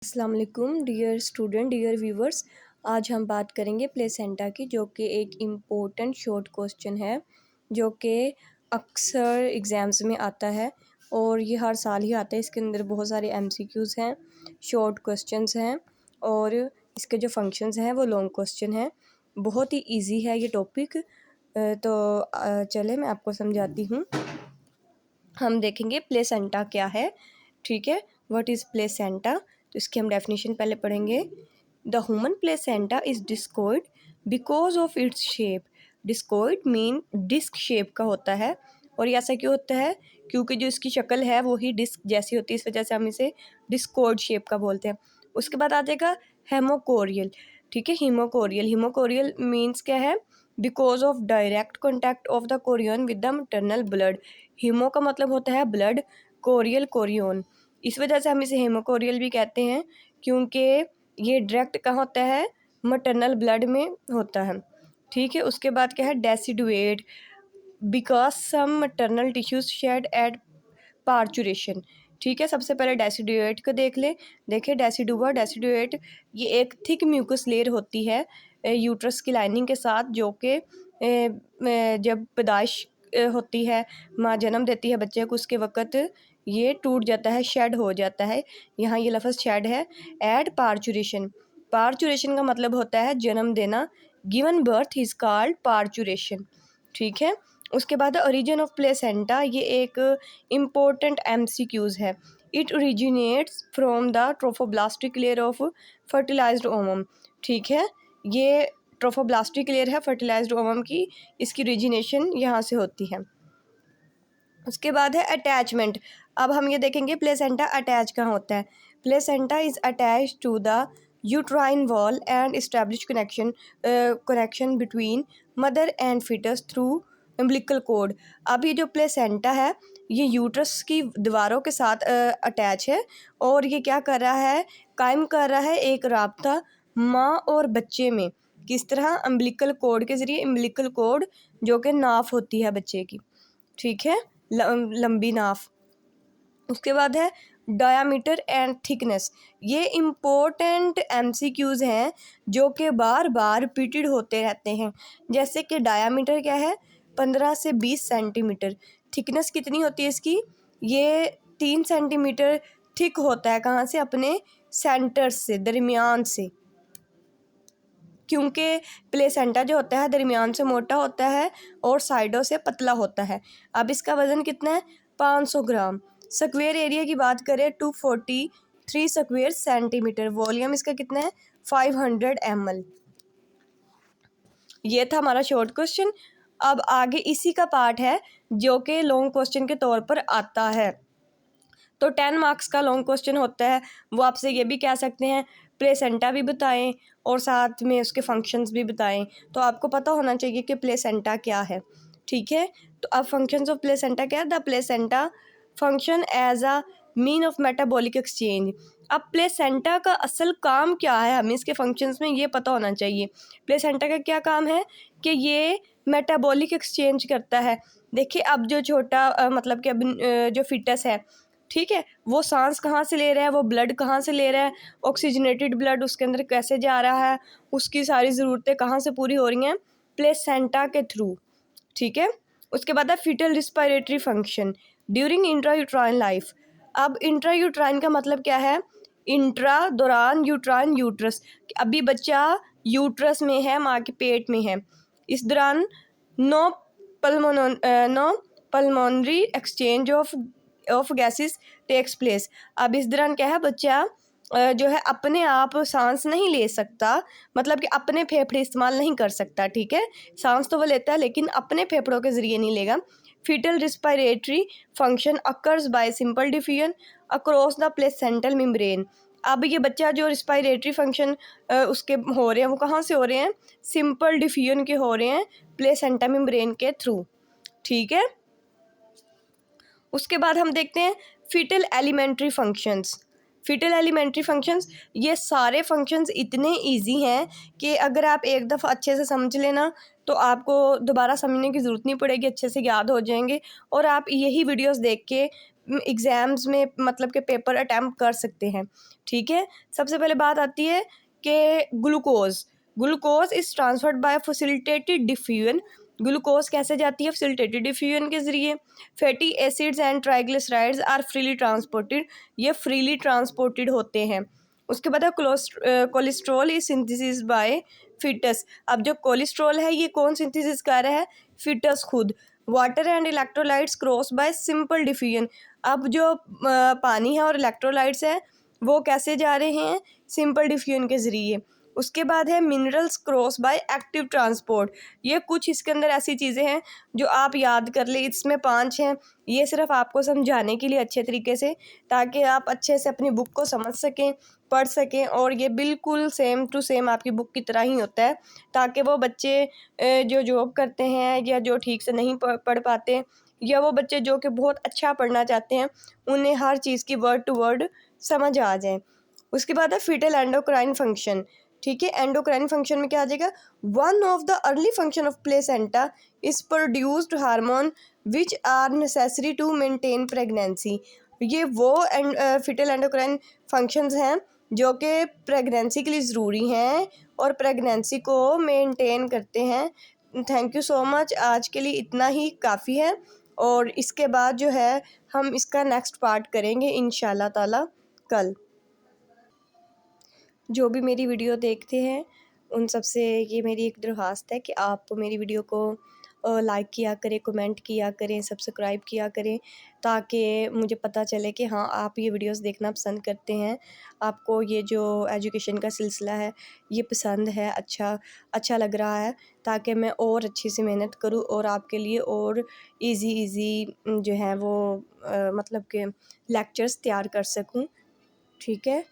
अस्सलाम वालेकुम dear student, dear viewers. आज हम बात करेंगे प्लेसेंटा की, जो कि एक इम्पोर्टेंट शॉर्ट क्वेश्चन है जो कि अक्सर एग्ज़ाम्स में आता है और ये हर साल ही आता है। इसके अंदर बहुत सारे एमसीक्यूज़ हैं, शॉर्ट क्वेश्चंस हैं और इसके जो फंक्शंस हैं वो लॉन्ग क्वेश्चन हैं। बहुत ही इजी है ये टॉपिक। तो चले मैं आपको समझाती हूँ। हम देखेंगे प्लेसेंटा क्या है, ठीक है। व्हाट इज़ प्लेसेंटा, तो इसकी हम डेफिनेशन पहले पढ़ेंगे। The human placenta is discoid because of its shape. Discoid mean disc shape का होता है। और ये ऐसा क्यों होता है? क्योंकि जो इसकी शक्ल है वो ही डिस्क जैसी होती है, इस वजह से हम इसे डिस्कॉइड शेप का बोलते हैं। उसके बाद आ जाएगा हेमोकोरियल, ठीक है। हीमोकोरियल, हीमोकोरियल मीन्स क्या है? Because of direct contact of the chorion with the maternal blood. Hemo का मतलब होता है ब्लड, कोरियल कोरियन, इस वजह से हम इसे हेमोकोरियल भी कहते हैं, क्योंकि ये डायरेक्ट कहाँ होता है? मैटरनल ब्लड में होता है, ठीक है। उसके बाद क्या है? Deciduate, because some maternal tissues shed at parturition, ठीक है। सबसे पहले डेसिडुएट को देखिए डेसिडुआ, डेसिडुएट ये एक थिक म्यूकस लेयर होती है यूट्रस की लाइनिंग के साथ, जो कि जब पैदाइश होती है, माँ जन्म देती है बच्चे को, उसके वक़्त ये टूट जाता है, शेड हो जाता है। यहाँ ये लफ्ज़ शेड है। एट पार्चुरेशन, पार्चुरेशन का मतलब होता है जन्म देना। Given birth is called parturition, ठीक है। उसके बाद ओरिजिन ऑफ प्लेसेंटा, ये एक इम्पोर्टेंट एमसीक्यूज़ है। It originates from the trophoblastic layer of fertilised ovum, ठीक है। ये ट्रोफोब्लास्टिक लेयर है फर्टिलाइज्ड ओवम की, इसकी ओरिजिनेशन यहाँ से होती है। उसके बाद है अटैचमेंट। अब हम ये देखेंगे प्लेसेंटा अटैच कहाँ होता है। Placenta is attach to the uterine wall and establish connection between mother and foetus through umbilical cord. अब ये जो प्लेसेंटा है ये यूट्रस की दीवारों के साथ अटैच है और ये क्या कर रहा है? कायम कर रहा है एक राब्ता माँ और बच्चे में। किस तरह? अम्बिलिकल कोड के ज़रिए। अम्बिलिकल कोड जो कि नाफ होती है बच्चे की, ठीक है, लंबी नाफ। उसके बाद है डायामीटर एंड थिकनेस। ये इम्पोर्टेंट एमसीक्यूज़ हैं जो कि बार बार रिपीटेड होते रहते हैं। जैसे कि डायामीटर क्या है? 15 से 20 सेंटीमीटर। थिकनेस कितनी होती है इसकी? ये 3 सेंटीमीटर थिक होता है। कहाँ से? अपने सेंटर से, दरमियान से, क्योंकि प्लेसेंटा जो होता है दरमियान से मोटा होता है और साइडों से पतला होता है। अब इसका वज़न कितना है? 500 ग्राम। स्क्वायर एरिया की बात करें 243 स्क्वायर सेंटीमीटर। वॉल्यूम इसका कितना है? 500 ml। ये था हमारा शॉर्ट क्वेश्चन। अब आगे इसी का पार्ट है जो कि लॉन्ग क्वेश्चन के तौर पर आता है। तो 10 मार्क्स का लॉन्ग क्वेश्चन होता है। वो आपसे ये भी कह सकते हैं प्लेसेंटा भी बताएं और साथ में उसके फंक्शंस भी बताएं। तो आपको पता होना चाहिए कि प्लेसेंटा क्या है, ठीक है। तो अब फंक्शंस ऑफ प्लेसेंटा क्या है? The placenta function as a mean of metabolic exchange. अब प्लेसेंटा का असल काम क्या है, हमें इसके फंक्शंस में ये पता होना चाहिए। प्लेसेंटा का क्या काम है? कि ये मेटाबॉलिक एक्सचेंज करता है। देखिए अब जो छोटा मतलब कि अब जो फिटस है, ठीक है, वो सांस कहाँ से ले रहा है, वो ब्लड कहाँ से ले रहा है, ऑक्सीजनेटेड ब्लड उसके अंदर कैसे जा रहा है, उसकी सारी ज़रूरतें कहाँ से पूरी हो रही हैं? प्लेसेंटा के थ्रू, ठीक है। उसके बाद है foetal respiratory function during intrauterine life. अब इंट्रायूट्राइन का मतलब क्या है? इंट्रा दौरान, यूट्राइन यूट्रस, अभी बच्चा यूट्रस में है, माँ के पेट में है, इस दौरान no pulmonary exchange of gases takes place. अब इस दौरान क्या है? बच्चा जो है अपने आप सांस नहीं ले सकता, मतलब कि अपने फेफड़े इस्तेमाल नहीं कर सकता, ठीक है। सांस तो वो लेता है लेकिन अपने फेफड़ों के ज़रिए नहीं लेगा। Foetal respiratory function occurs by simple diffusion across the placental membrane. अब ये बच्चा जो रिस्पायरेटरी फंक्शन उसके हो रहे हैं वो कहाँ से हो रहे हैं? सिंपल डिफ्यूजन के हो रहे हैं, प्लेसेंटा मेम्ब्रेन के थ्रू, ठीक है। उसके बाद हम देखते हैं foetal alimentary functions. Foetal alimentary functions, ये सारे फंक्शंस इतने इजी हैं कि अगर आप एक दफ़ा अच्छे से समझ लेना तो आपको दोबारा समझने की ज़रूरत नहीं पड़ेगी, अच्छे से याद हो जाएंगे और आप यही वीडियोस देख के एग्ज़ाम्स में मतलब के पेपर अटैम्प्ट कर सकते हैं। ठीक है, सबसे पहले बात आती है कि glucose is transferred by facilitated diffusion. Glucose कैसे जाती है? फैसिलिटेटेड डिफ्यूजन के ज़रिए। Fatty acids and triglycerides are freely transported, ये फ्रीली ट्रांसपोर्टेड होते हैं। उसके बाद है cholesterol is synthesis by foetus. अब जो कोलेस्ट्रॉल है ये कौन सिंथेसिस कर रहा है? फिटस खुद। Water and electrolytes cross bye simple diffusion. अब जो पानी है और इलेक्ट्रोलाइट्स है वो कैसे जा रहे हैं? सिंपल डिफ्यूजन के ज़रिए। उसके बाद है minerals cross by active transport. ये कुछ इसके अंदर ऐसी चीज़ें हैं जो आप याद कर ले, इसमें 5 हैं। ये सिर्फ आपको समझाने के लिए अच्छे तरीके से, ताकि आप अच्छे से अपनी बुक को समझ सकें, पढ़ सकें, और ये बिल्कुल सेम टू सेम आपकी बुक की तरह ही होता है, ताकि वो बच्चे जो जॉब करते हैं या जो ठीक से नहीं पढ़ पाते, या वो बच्चे जो कि बहुत अच्छा पढ़ना चाहते हैं, उन्हें हर चीज़ की वर्ड टू वर्ड समझ आ जाए। उसके बाद है फीटल एंडोक्राइन फंक्शन। ठीक है, एंडोक्राइन फंक्शन में क्या आ जाएगा? One of the early function of placenta is produced hormone which are necessary to maintain pregnancy. ये वो फीटल एंडोक्राइन फंक्शंस हैं जो कि प्रेगनेंसी के लिए ज़रूरी हैं और प्रेगनेंसी को मेंटेन करते हैं। थैंक यू सो मच, आज के लिए इतना ही काफ़ी है, और इसके बाद जो है हम इसका नेक्स्ट पार्ट करेंगे इंशाल्लाह ताला कल। जो भी मेरी वीडियो देखते हैं उन सब से ये मेरी एक दरख्वास्त है कि आप मेरी वीडियो को लाइक किया करें, कमेंट किया करें, सब्सक्राइब किया करें, ताकि मुझे पता चले कि हाँ आप ये वीडियोस देखना पसंद करते हैं, आपको ये जो एजुकेशन का सिलसिला है ये पसंद है, अच्छा लग रहा है, ताकि मैं और अच्छी से मेहनत करूँ और आपके लिए और इजी जो है वो मतलब के लेक्चर्स तैयार कर सकूँ। ठीक है।